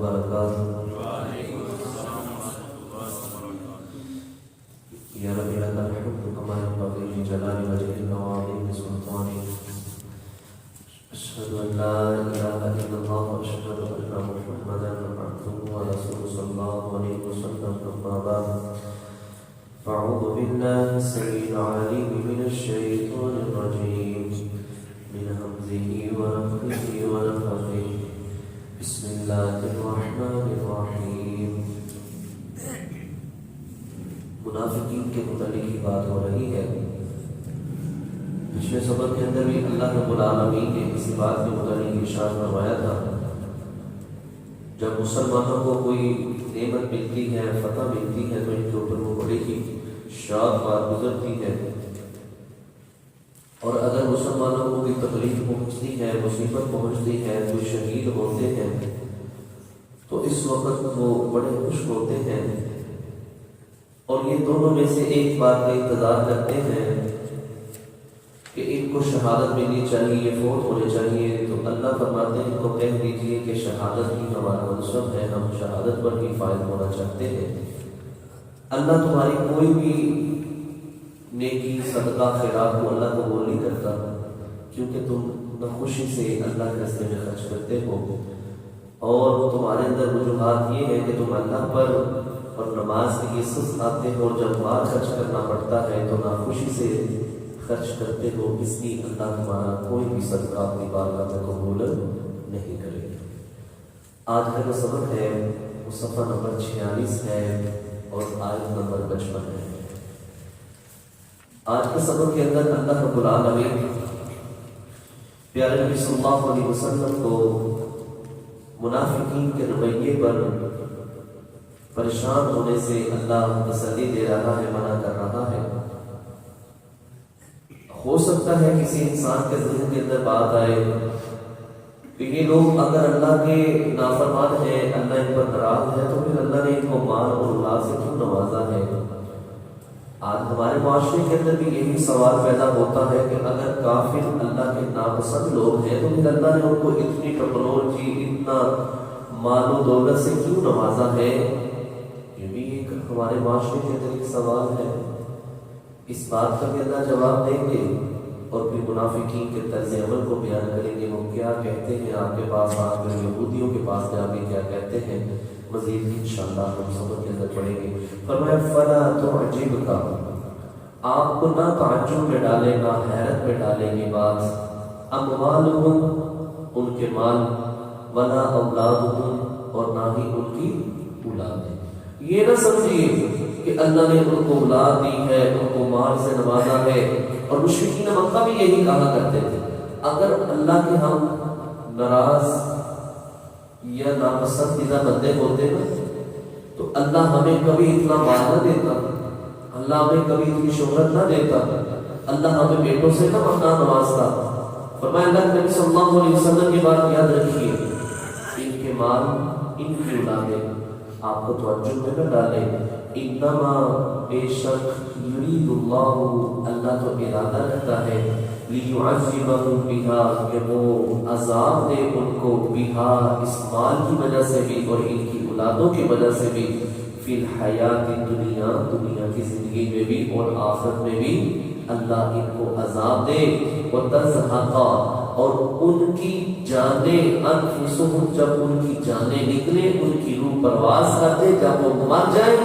وبرکاتہ۔ یا رب لک الحمد کما ينبغي لجلال وجهك وعظيم سلطانك، اشهد ان لا اله الا الله واشهد ان محمدا عبده ورسوله صلى الله عليه وسلم، اما بعد فاعوذ بالله السميع العليم من الشيطان الرجيم من همزه ونفخه ونفخه، بسم الله الرحمن الرحیم۔ منافقین کے متعلق کی بات ہو رہی ہے۔ پچھلے سبق کے اندر بھی اللہ رب العالمین نے اسی بات کے متعلق ارشاد فرمایا تھا، جب مسلمانوں کو کوئی نعمت ملتی ہے، فتح ملتی ہے، تو ان کے اوپر وہ بڑی ہی شاد بات گزرتی ہے، اور اگر مسلمانوں کو کوئی تکلیف پہنچتی ہے، مصیبت پہنچتی ہے، کوئی شہید ہوتے ہیں، تو اس وقت وہ بڑے خوش ہوتے ہیں، اور یہ دونوں میں سے ایک بات کا انتظار کرتے ہیں کہ ان کو شہادت ملنی چاہیے، یہ فوت ہونے چاہیے۔ تو اللہ فرماتے ہیں ان کو کہہ دیجیے کہ شہادت ہی ہمارا منصب ہے، ہم شہادت پر ہی فائز ہونا چاہتے ہیں۔ اللہ تمہاری کوئی بھی نیکی، صدقہ، خیرات کو اللہ قبول نہیں کرتا، کیونکہ تم نہ خوشی سے اللہ کے راستے میں خرچ کرتے ہو، اور تمہارے اندر وجوہات یہ ہے کہ تم اللہ پر اور نماز کے لیے سست آتے ہو، اور جب مال خرچ کرنا پڑتا ہے تو ناخوشی سے خرچ کرتے ہو، اس لیے اللہ تمہارا کوئی بھی صدقہ اپنی بارگاہ میں قبول نہیں کرے گا۔ آج کا جو سبق ہے وہ صفحہ نمبر 46 ہے اور آیت نمبر 55 ہے۔ آج کے سبق کے اندر اللہ رب العالمین پیارے نبی صلی اللہ علیہ وسلم کو منافقین کے رویے پر پریشان ہونے سے اللہ تسلی دے رہا ہے، منع کر رہا ہے۔ ہو سکتا ہے کسی انسان کے ذہن کے اندر بات آئے کہ یہ لوگ اگر اللہ کے نافرمان ہیں، اللہ ان پر ناراض ہے، تو پھر اللہ نے ان کو مال اور اولاد سے کیوں نوازا ہے؟ آج ہمارے معاشرے کے اندر بھی یہی سوال پیدا ہوتا ہے کہ اگر کافر اللہ کے ناپسند لوگ ہیں تو پھر اللہ نے ان کو اتنی ٹیکنالوجی، اتنا مال و دولت سے کیوں نوازا ہے؟ یہ بھی ایک ہمارے معاشرے کے اندر ایک سوال ہے۔ اس بات کا بھی اللہ جواب دیں گے، اور پھر منافقین کے طرز عمل کو بیان کریں گے، وہ کیا کہتے ہیں آپ کے پاس آ کر، یہودیوں کے پاس جا کے کیا کہتے ہیں، مزید انشاءاللہ ہم سبق کے اندر پڑھیں گے۔ فرمایا فلا تعجبک، آپ کو نہ تعجب میں ڈالے، نہ حیرت میں ڈالے یہ بات، اموالہم، ان کے مال، ولا اولادہم، اور نہ ہی ان کی اولادیں۔ یہ نہ سمجھیے کہ اللہ نے ان کو اولاد دی ہے، ان کو مال سے نوازا ہے، اور مشرکین مکہ بھی یہی کہا کرتے تھے اگر اللہ کے ہم ناراض یا ناپسندیدہ بندے ہوتے نا تو اللہ ہمیں کبھی اتنا مال نہ دیتا، اللہ ہمیں کبھی اتنی شہرت نہ دیتا، اللہ ہمیں بیٹوں سے نہ نوازتا۔ فرمایا اللہ کے نبی صلی اللہ علیہ وسلم کی بات یاد رکھیے، ان کے مال، ان کی اولادیں آپ کو توجہ میں نہ ڈالے، انما بے شک یرید اللہ، اللہ تو ارادہ رکھتا ہے، لیعذبہم بہا، کہ وہ عذاب دے ان کو، بہا، اس مال کی وجہ سے بھی اور ان کی اولادوں کی وجہ سے بھی، فی الحیات الدنیا، دنیا کی زندگی میں بھی اور آخرت میں بھی اللہ ان کو عذاب دے، وتزہق، اور ان کی جانیں، انفسہم، جب ان کی جانیں نکلے، ان کی روح پرواز کرتے، جب وہ مر جائیں،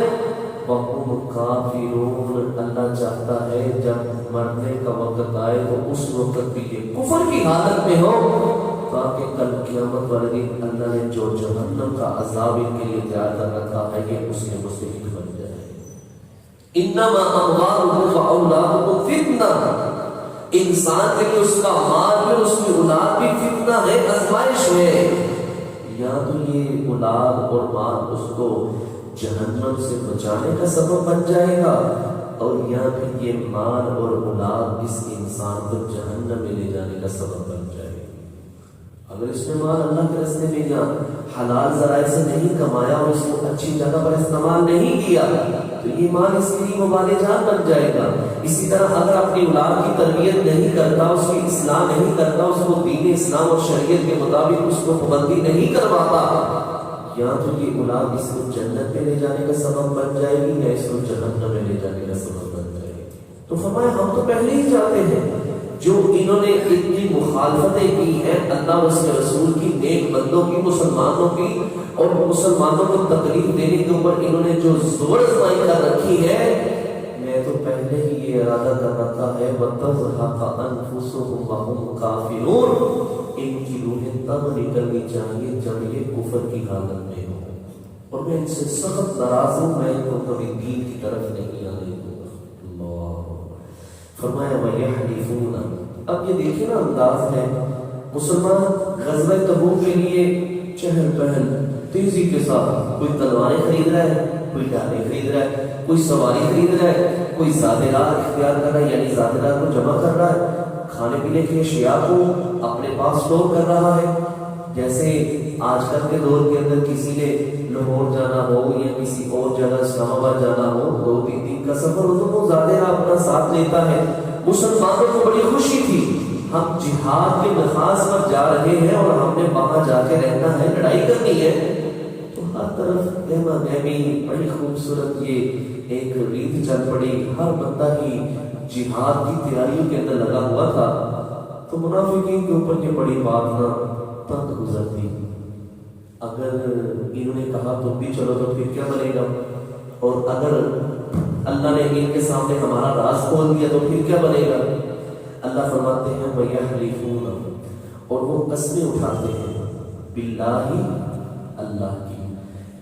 وَهُمْ كَافِرُونَ، اللہ چاہتا ہے جب مرنے کا وقت آئے تو اس وقت بھی یہ کفر کی حالت میں ہو، تاکہ کل قیامت والے دن اللہ نے جو جہنم کا عذاب ان کے لیے تیار کر رکھا ہے یہ اس میں مستحق بن جائے۔ انما اموالکم واولادکم فتنہ، انسان کے لیے اس کا مال بھی، اس کی اولاد بھی فتنہ ہے، آزمائش ہے۔ یا تو یہ اولاد اور مال اس کو جہنم سے بچانے کا سبب بن جائے گا، اور یا پھر یہ مال اور اولاد اس انسان کو جہنم میں لے جانے کا سبب بن جائے گا۔ اگر اس نے مال اللہ کے راستے میں یا حلال ذرائع سے نہیں کمایا اور اس کو اچھی جگہ پر استعمال نہیں کیا تو یہ مال اس کے لیے وبال جان بن جائے گا۔ اسی طرح اگر اپنی اولاد کی تربیت نہیں کرتا، اس کی اصلاح نہیں کرتا، اس کو دین اسلام اور شریعت کے مطابق اس کو پابندی نہیں کرواتا، یا تو یہ اولاد اس کو جنت میں لے جانے کا سبب بن جائے گی یا اس کو جہنم میں لے جانے کا سبب بن جائے گی. تو فرمایا ہم تو پہلے ہی جاتے ہیں جو انہوں نے اتنی مخالفتیں کی ہیں اللہ و اس کے رسول کی، نیک بندوں کی، مسلمانوں کی، اور مسلمانوں کو تکلیف دینے کے اوپر انہوں نے جو زور آزمائی کر رکھی ہے، میں تو پہلے ہی یہ ارادہ کر رکھا ہے وَتَزْهَقَ أَنفُسُهُمْ وَهُمْ كَافِرُونَ، ان کی روحیں تب نکلنی چاہیے جب یہ کفر کی حالت میں ہو، اور میں ان سے سخت ناراض ہوں، میں ان کو کبھی دین کی طرف نہیں آنے دوں گا. اللہ فرمایا وَيَحْلِفُونَ. اب یہ دیکھیں نا انداز ہے، مسلمان غزوہ تبوک کے لیے چہل پہل تیزی کے ساتھ، کوئی تلواریں خرید رہا ہے، کوئی ڈالیں خرید رہا ہے، کوئی سواری خرید رہا ہے، کوئی زادرات اختیار کر رہا ہے، یعنی زادرات کو جمع کر رہا ہے، کھانے پینے کی اشیاء کو اپنے پاس اسٹور کر رہا ہے. جیسے آج کل کے دور کے اندر کسی نے لاہور جانا ہو یا کسی اور جگہ اسلام آباد جانا ہو، 2-3 دن کا سفر ہو تو وہ زادرات اپنا ساتھ لیتا ہے. مسلمانوں کو بڑی خوشی تھی، ہم جہاد کے نفاذ پر جا رہے ہیں اور ہم نے وہاں جا کے رہنا ہے، لڑائی کرنی ہے. تو ہر طرف گہما گہمی بڑی خوبصورت یہ ایک ریت چل پڑی، ہر بندہ ہی جہاد کی تیاریوں کے اندر لگا ہوا تھا. تو منافقین کے اوپر یہ بڑی بات نہ تنگ گزرتی. اگر انہوں نے کہا تم بھی چلو تو پھر کیا بنے گا، اور اگر اللہ نے ان کے سامنے ہمارا راز کھول دیا تو پھر کیا بنے گا. اللہ فرماتے ہیں وَيَحْلِفُونَ، اور وہ قسمیں اٹھاتے ہیں بِاللَّهِ، اللہ کی،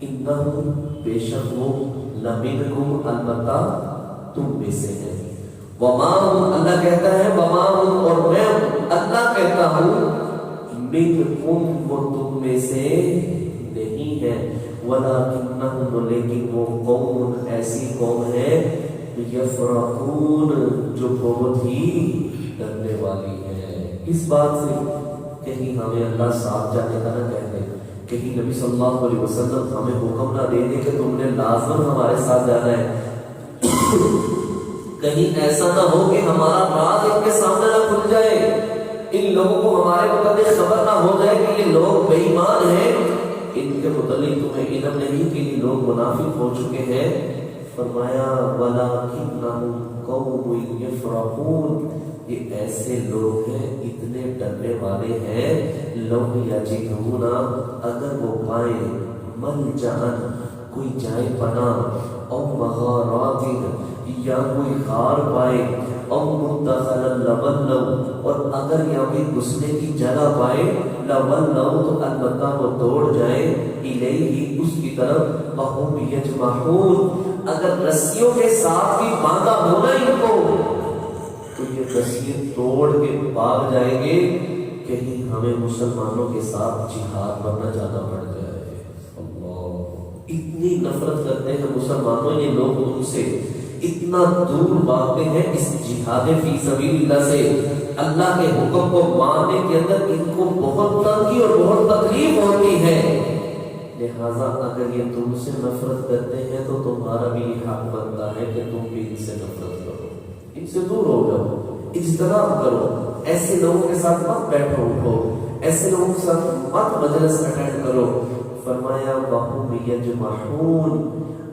إِنَّهُمْ، بے شک وہ، لَمِنْكُمْ، البتہ تم میں سے ہیں، وَمَا هُمْ، اللہ کہتا ہے وَمَا هُمْ، اور میں اللہ کہتا ہوں مِنْكُمْ، وہ تم میں سے نہیں ہے، وَلَكِنَّهُمْ، لیکن وہ قوم، ایسی قوم ہے، يَفْرَقُونَ، جو بہت ہی ڈرنے والی ہے. اس بات سے کہیں ہمیں اللہ ساتھ جانے کا نہ کہہ دے، کہیں نبی صلی اللہ علیہ وسلم ہمیں حکم نہ دے دے کہ تم نے لازم ہمارے ساتھ جانا ہے. کہیں ایسا نہ ہو کہ ہمارا راز ان کے سامنے نہ کھل جائے، ان لوگوں کو ہمارے متعلق خبر نہ ہو جائے کہ یہ لوگ بے ایمان ہیں، ان کے متعلق تمہیں علم نہیں کہ یہ لوگ منافق ہو چکے ہیں. فرمایا وَلَكِنَّهُمْ قَوْمٌ يَفْرَقُونَ، یہ ایسے لوگ ہیں اتنے ڈرنے والے ہیں، لَوْ يَجِدُونَ، اگر وہ پائیں، مَلْجَأً، کوئی جائے پناہ، او مغارات، یا کوئی غار پائے، او مدخلا لولوا، اور اگر یہاں پہ گھسنے کی جگہ پائے، لولوا، تو البتہ وہ دوڑ جائے، الیہ، اس کی طرف، وہم یجمعون، اگر رسیوں کے ساتھ بھی باندھا ہونا ان کو تو یہ رسیاں توڑ کے بھاگ جائیں گے، کہیں ہمیں مسلمانوں کے ساتھ جہاد پر نہ جانا پڑ جائے. اللہ، اتنی نفرت کرتے ہیں مسلمانوں یہ لوگ ان سے، اتنا دور بھاگتے ہیں اس جہاد فی سبیل اللہ سے. اللہ کے حکم کو ماننے کے اندر ان کو بہت تنگی اور بہت تکلیف ہوتی ہے. لہذا اگر یہ تم سے نفرت کرتے ہیں تو تمہارا بھی یہ حق بنتا ہے کہ تم بھی ان سے نفرت کرو، ان سے دور ہو جاؤ، اجتناب کرو، ایسے لوگوں کے ساتھ مت بیٹھو اٹھو، ایسے لوگوں کے ساتھ مت مجلس اٹینڈ کرو. فرمایا وَهُمْ يَجْمَعُونَ،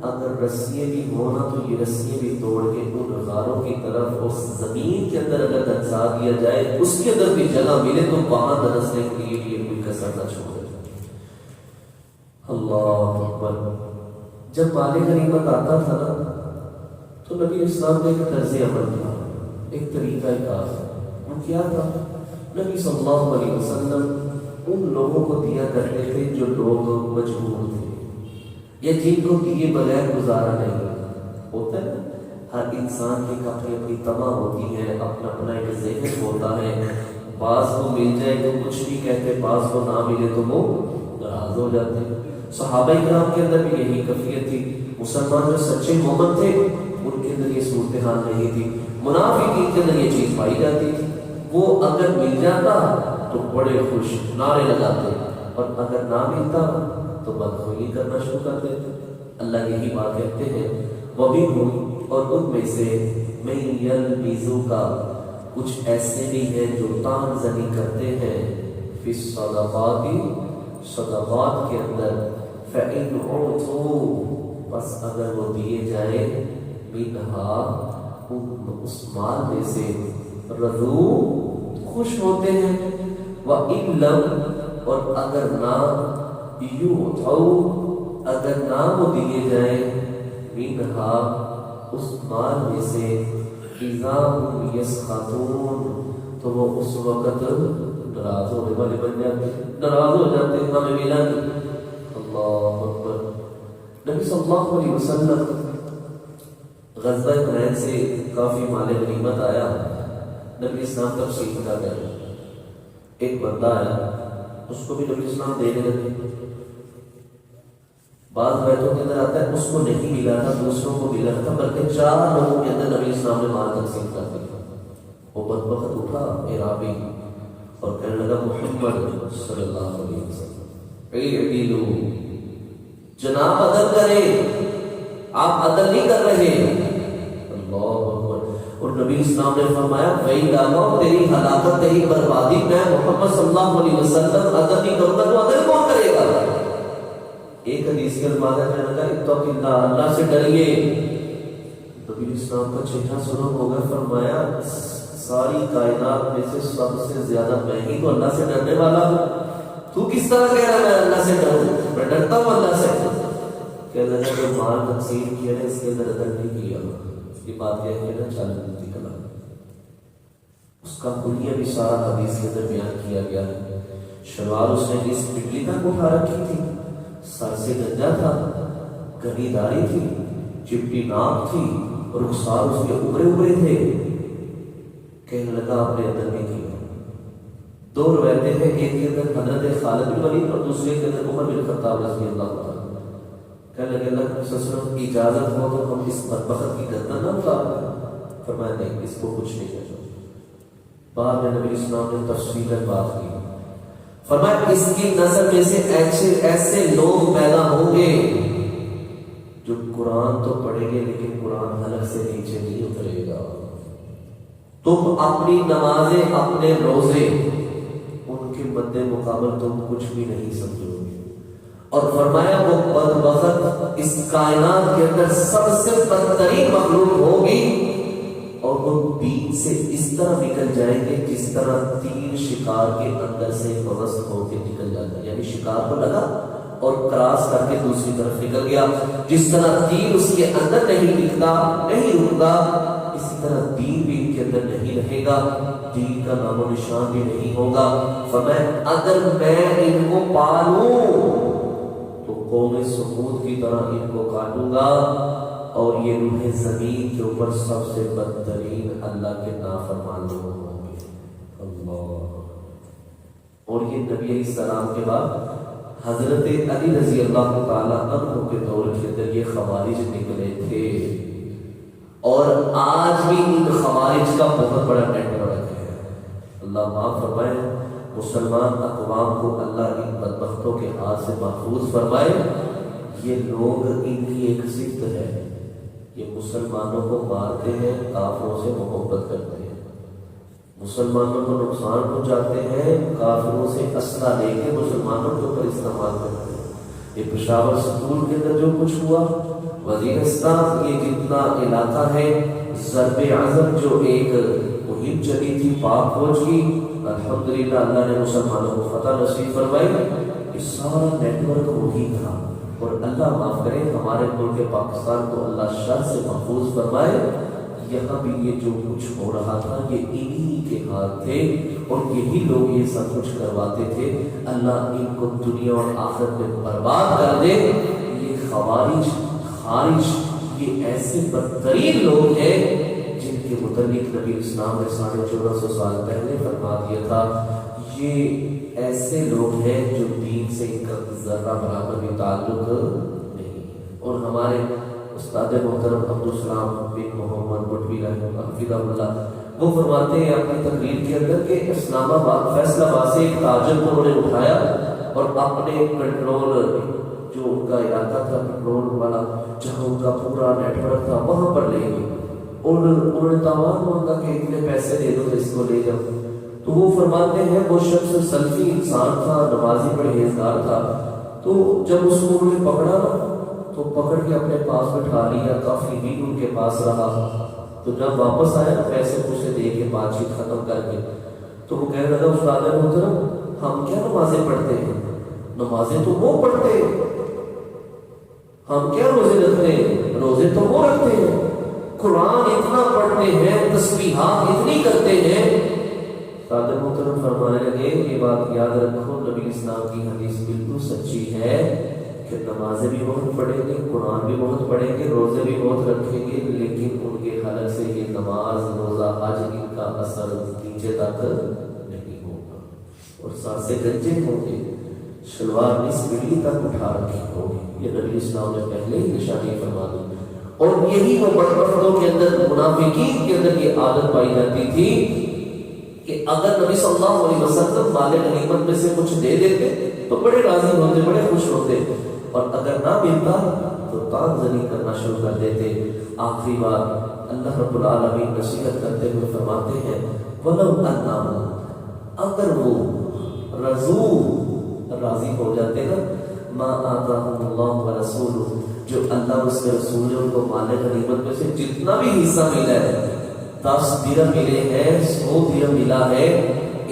اگر رسیے بھی ہونا تو یہ رسیے بھی توڑ کے ان غاروں کی طرف، اس زمین کے اندر اگر دھنسا دیا جائے، اس کے اندر بھی جگہ ملے تو وہاں دھنسنے کے لیے بھی کوئی کسر نہ چھوڑے. اللہ اکبر. جب مال غنیمت آتا تھا نا تو نبی اسلام نے ایک طرز عمل تھا، ایک طریقہ کار. وہ کیا تھا؟ نبی صلی اللہ علیہ وسلم ان لوگوں کو دیا کرتے تھے جو لوگ مجبور تھے یا جن کو دیے بغیر گزارا نہیں ہوتا ہے. ہر انسان کی اپنی اپنی تما ہوتی ہے، اپنا اپنا ایک ذہن ہوتا ہے. بعض کو مل جائے تو کچھ نہیں کہتے، بعض کو نہ ملے تو وہ ناراض ہو جاتے ہیں. صحابہ کرام کے اندر بھی یہی کیفیت تھی. مسلمان جو سچے مومن تھے ان کے اندر یہ صورتحال نہیں تھی. منافقین کے اندر یہ چیز پائی جاتی تھی. وہ اگر مل جاتا تو بڑے خوش نعرے لگاتے، اور اگر نہ ملتا تو بدخوئی کرنا شروع کر دیتے. اللہ یہی بات کہتے ہیں وَمِنْهُمْ، اور ان میں سے مَن يَلْمِزُكَ، کچھ ایسے بھی ہیں جو تان زنی کرتے ہیں، فی الصدقات، صدقات کے اندر، فَإِنْ عُوتُوا بس اگر وہ دیے جائیں منہا اس مال میں سے رضو خوش ہوتے ہیں، وَإِنْ لَمْ اور اگر نہ یُعْطَوْا اگر نہ وہ دیے جائیں منہا اس مال میں سے اِذَا هُمْ يَسْخَطُونَ تو وہ اس وقت ناراض ہونے والے بن جاتے ہیں، ناراض ہو جاتے ہیں، ہمیں ملا نہیں۔ اللہ اکبر۔ نبی صلی اللہ علیہ وسلم غزوہ حنین سے کافی مال غنیمت آیا، نبی اسلام تفصیل بتا گئے، ایک بندہ آیا اس کو بھی نبی اسلام دینے لگے، بعض بیتوں کے اندر آتا ہے اس کو نہیں ملا تھا، دوسروں کو ملا تھا، بلکہ 4 لوگوں کے اندر نبی اسلام نے مال تقسیم کر دیا۔ وہ بدبخت اٹھا اعرابی اور کہنے لگا محمد صلی اللہ علیہ وسلم اعدلوا، جناب عدل کریں، آپ عدل نہیں کر رہے۔ اللہ اکبر۔ اور نبی اسلام نے فرمایا وَإِلَّا تیری ہلاکت تیری بربادی، میں محمد صلی اللہ علیہ وسلم عدل نہیں کروں گا تو عدل کون کرے گا؟ ایک حدیث کے الفاظ ہے، کہنے لگا اتق اللہ، اللہ سے ڈریے۔ نبی اسلام کا چہرہ سرخ ہو گیا، فرمایا ساری کائنات میں سے سب سے زیادہ میں ہی تو اللہ سے ڈرنے والا ہوں، تو کس طرح کہہ رہا ہے میں اللہ سے ڈروں؟ میں ڈرتا ہوں اللہ سے۔ کہنے لگا جو مال تقسیم کیا ہے اس کے اندر عدل نہیں کیا، یہ بات کہہ کے نا چل ملتی کلام، اس کا کلیہ بھی سارا حدیث کے اندر بیان کیا گیا ہے۔ شلوار اس نے اس پٹلی تک اٹھا رکھی تھی، سر سے گنجا تھا، گھنی داڑھی تھی، چپٹی ناک تھی، رخسار اس کے ابھرے ابھرے تھے۔ کہنے لگا آپ نے عدل نہیں کیا۔ 2 روایتیں ہیں، ایک کے اندر حضرت خالد بن ولید اور دوسرے کے اندر عمر بن خطاب رضی اللہ عنہ۔ کہنے لگے اللہ کے رسول کی اجازت ہو تو ہم اس بدبخت کی گردن نہ اتار دیں؟ فرمایا نہیں، اس کو کچھ نہیں کہنا۔ بعد میں نبی اسلام نے تفصیل بات کی، فرمایا اس کی نسل میں سے ایسے لوگ پیدا ہوں گے جو قرآن تو پڑھیں گے لیکن قرآن حلق سے نیچے نہیں اترے گا۔ تم اپنی نمازیں اپنے روزے ان کے مد مقابل تم کچھ بھی نہیں سمجھو گے۔ اور فرمایا وہ بدبخت اس کائنات کے اندر سب سے بدترین مخلوق ہوگی، اور وہ دین سے اس طرح نکل جائیں گے جس طرح تیر شکار کے اندر سے فوست ہو کے نکل جاتا ہے، یعنی شکار کو لگا اور کراس کر کے دوسری طرف نکل گیا، جس طرح تیر اس کے اندر نہیں نکلتا نہیں رکتا، اسی طرح دین بھی ان کے اندر نہیں رہے گا، دین کا نام و نشان بھی نہیں ہوگا۔ فرمایا اگر میں ان کو پالوں تو قوم سمود کی طرح ان کو کاٹوں گا، اور یہ روح زمین کے اوپر سب سے بدترین اللہ کے نافرمان لوگ ہوں گے۔ اللہ۔ اور یہ نبی علیہ السلام کے بعد حضرت علی رضی اللہ تعالیٰ عنہ کے دور کے اندر یہ خوارج نکلے تھے، اور آج بھی ان خوارج کا بہت بڑا نیٹ ورک ہے۔ اللہ معاف فرمائے، مسلمان اقوام کو اللہ ان بدبختوں کے ہاتھ سے محفوظ فرمائے۔ یہ لوگ ان کی ایک صفت ہے، یہ مسلمانوں کو مارتے ہیں، کافروں سے محبت کرتے ہیں، مسلمانوں کو نقصان پہنچاتے ہیں، کافروں سے اسلحہ لے کے مسلمانوں کے اوپر استعمال کرتے ہیں۔ یہ پشاور سکول کے اندر جو کچھ ہوا، وزیرستان یہ جتنا علاقہ ہے، ضرب اعظم جو ایک مہم چلی تھی پاک فوج کی، الحمدللہ اللہ نے مسلمانوں کو فتح نصیب فرمائی، یہ سارا نیٹ ورک وہی تھا۔ اور اللہ معاف کرے ہمارے ملک پاکستان کو اللہ شر سے محفوظ فرمائے۔ یہاں بھی یہ جو کچھ ہو رہا تھا یہ انہی کے ہاتھ تھے، اور یہی لوگ یہ سب کچھ کرواتے تھے۔ اللہ ان کو دنیا اور آخرت میں برباد کر دے۔ یہ خوارج خارج یہ ایسے بدترین لوگ ہیں جن کے متعلق نبی اسلام نے 1450 سال پہلے فرما دیا تھا، یہ ایسے لوگ ہیں جو دین سے ان کا ذرہ برابر بھی تعلق نہیں۔ اور ہمارے استاد محترم عبدالسلام بن محمد بٹوی حفظہ اللہ وہ فرماتے ہیں اپنی تقریر کے اندر کہ اسلام آباد فیصل آباد سے ایک تاجر کو انہوں نے اٹھایا اور اپنے کنٹرول جو ان کا علاقہ تھا کنٹرول والا جہاں ان کا پورا نیٹ ورک تھا وہاں پر لے گئے، اور انہوں نے تاوان مانگا کہ اتنے پیسے دے دو تو اس کو لے جاؤ۔ تو وہ فرماتے ہیں وہ شخص سلفی انسان تھا، نمازی پرہیزگار تھا، تو جب اس کو انہوں نے پکڑا تو پکڑ کے اپنے پاس بٹھا لیا، کافی دن ان کے پاس رہا۔ تو جب واپس آیا پیسے پوسے دے کے بات چیت ختم کر کے، تو وہ کہنے لگا استاد محترم ہم کیا نمازیں پڑھتے ہیں، نمازیں تو وہ پڑھتے ہیں، ہم کیا روزے رکھتے ہیں، روزے تو وہ رکھتے ہیں، قرآن اتنا پڑھتے ہیں، تسبیحات اتنی کرتے ہیں۔ استاد محترم فرمانے لگے یہ بات یاد رکھو، نبی اسلام کی حدیث بالکل سچی ہے کہ نمازیں بھی بہت پڑھیں گے، قرآن بھی بہت پڑھیں گے، روزے بھی بہت رکھیں گے، لیکن ان کے حلق سے یہ نماز روزہ حج ان کا اثر نیچے تک نہیں ہوگا، اور سانسیں گنجے ہوں گے، شلوار نصف بلی تک اٹھا رکھی ہوگی۔ یہ نبی اسلام نے پہلے ہی نشانی فرما دی، اور یہی وہ بدبختوں کے اندر، منافقین کے اندر یہ عادت پائی جاتی تھی کہ اگر نبی صلی اللہ علیہ وسلم مال غنیمت میں سے کچھ دے دیتے تو بڑے راضی ہوتے، بڑے خوش ہوتے، اور اگر نہ ملتا تو تان زنی کرنا شروع کر دیتے۔ آخری بار اللہ رب العالمین نصیحت کرتے ہوئے فرماتے ہیں وَلَوْ أَنَّهُمْ، اگر وہ رضو راضی ہو جاتے نا، مَا آتَاهُمُ اللَّهُ وَرَسُولُهُ، جو اللہ اس کے رسول نے ان کو مال غنیمت میں سے جتنا بھی حصہ ملا ہے، 10 درہم ملے ہیں، 100 درہم ملا ہے،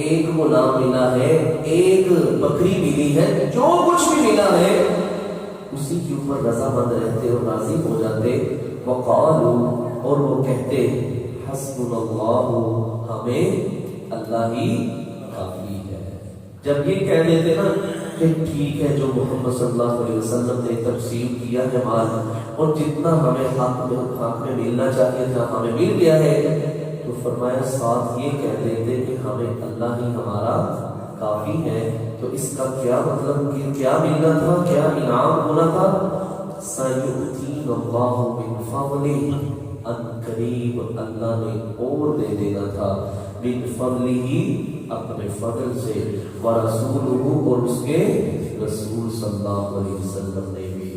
1 غلام ملا ہے، 1 بکری ملی ہے، جو کچھ بھی ملا ہے اسی کے اوپر رضامند رہتے اور راضی ہو جاتے۔ وقالوا، اور وہ کہتے حسبنا اللہ، ہمیں اللہ ہی کافی ہے۔ جب یہ کہہ دیتے نا کہ ٹھیک ہے جو محمد صلی اللہ علیہ وسلم نے تقسیم کیا ہے مال، اور جتنا ہمیں حق میں ملنا چاہیے تھا ہمیں مل گیا ہے، تو فرمایا ساتھ یہ کہہ دیتے کہ ہمیں اللہ ہی ہمارا کافی ہے۔ تو اس کا کیا مطلب کہ کیا ملنا تھا، کیا انعام ہونا تھا؟ سَيُؤْتِينَ اللَّهُ مِنْ فَضْلِهِ، ان قریب اللہ نے اور دے دینا تھا، من فضلہ، اپنے فضل سے، ورسولہ، اور اس کے رسول صلی اللہ علیہ وسلم نے بھی۔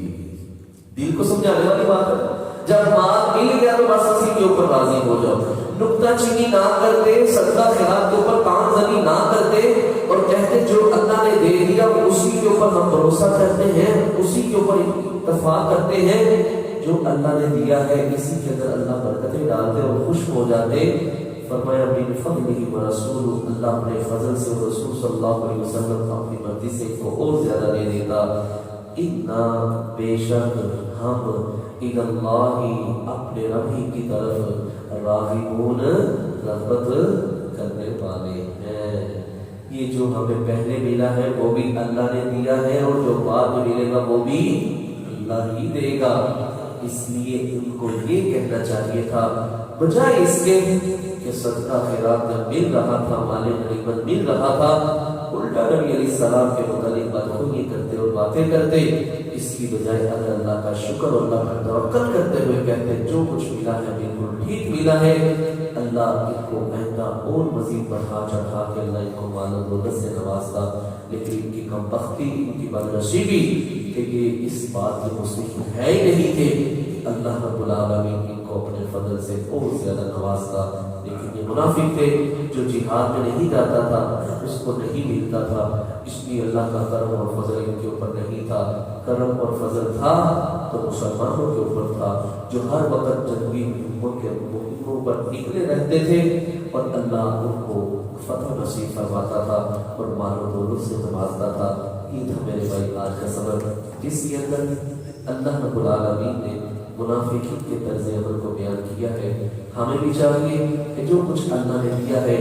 دل کو سمجھانے والی بات ہے، جب مال مل گیا تو بس اسی کے اوپر راضی ہو جاؤ، نکتہ چینی نہ کرتے، صدقہ خیرات کے اوپر کان زنی نہ کرتے، اور کہتے جو اللہ نے دے دیا اسی کے اوپر ہم بھروسہ کرتے ہیں، اسی کے اوپر اتفاق کرتے ہیں، جو اللہ نے دیا ہے اسی کے اندر اللہ برکتیں ڈالتے اور خوش ہو جاتے۔ فرمایا من فضلہ ورسولہ، اللہ اپنے فضل سے اور رسول صلی اللہ علیہ وسلم اپنی مرضی سے کو اور زیادہ دے دیتا۔ اِنَّا، بے شک ہم، اِلَى اللَّهِ، اپنے رب ہی کی طرف، راغبون، رغبت کرنے والے ہیں۔ یہ جو ہمیں پہلے ملا ہے وہ بھی اللہ نے دیا ہے، اور جو بعد میں ملے گا وہ بھی اللہ ہی دے گا۔ اس لیے ان کو یہ کہنا چاہیے تھا، بجائے اس کے کہ صدقہ خیرات جب مل رہا تھا، مال غنیمت مل رہا تھا، الٹا نبی علیہ السلام کے متعلق بدخوئی کرتے اور باتیں کرتے، اس کی بجائے اگر اللہ کا شکر اور اللہ کا توکل کرتے ہوئے کہتے جو کچھ ملا ہے بالکل ٹھیک ملا ہے، اللہ ان کو آئندہ اور مزید بڑھا چڑھا کے اللہ ان کو مال و دولت سے نوازتا۔ لیکن ان کی کم بختی، ان کی بدنصیبی کہ یہ اس بات کے مستحق ہے ہی نہیں تھے، اللہ رب العالمین ان کو اپنے فضل سے اور زیادہ نوازتا۔ لیکن یہ منافق تھے جو جہاد میں نہیں جاتا تھا، اس کو نہیں ملتا تھا، اس لیے اللہ کا کرم اور فضل ان کے اوپر نہیں تھا۔ کرم اور فضل تھا تو مسلمانوں کے اوپر تھا، جو ہر وقت جنگی مہموں پر نکلے رہتے تھے، اور اللہ ان کو فتح نصیب فرماتا تھا اور مال و دولت سے نوازتا تھا۔ یہ تھا میرے بھائی آج کا سبق، جس کے اندر اللہ رب العالمین نے منافقین کے طرز عمل کو بیان کیا ہے۔ ہمیں بھی چاہیے کہ جو کچھ اللہ نے دیا ہے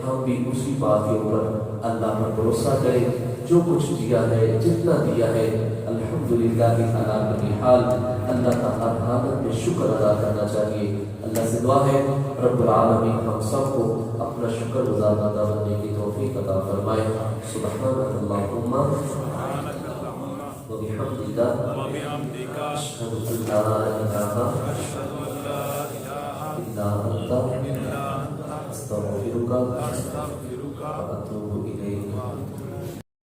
ہم بھی اسی بات کے اوپر اللہ پر بھروسہ کریں، جو کچھ دیا ہے، جتنا دیا ہے، الحمدللہ علی کل حال، اللہ کا ہر حالت میں شکر ادا کرنا چاہیے۔ اللہ سے دعا ہے رب العالمین ہم سب کو اپنا شکر گزار بندہ بننے کی توفیق عطا فرمائے۔ سبحانک اللہم وبحمدک، اشہد ان لا الہ الا انت، استغفرک واتوب الیک۔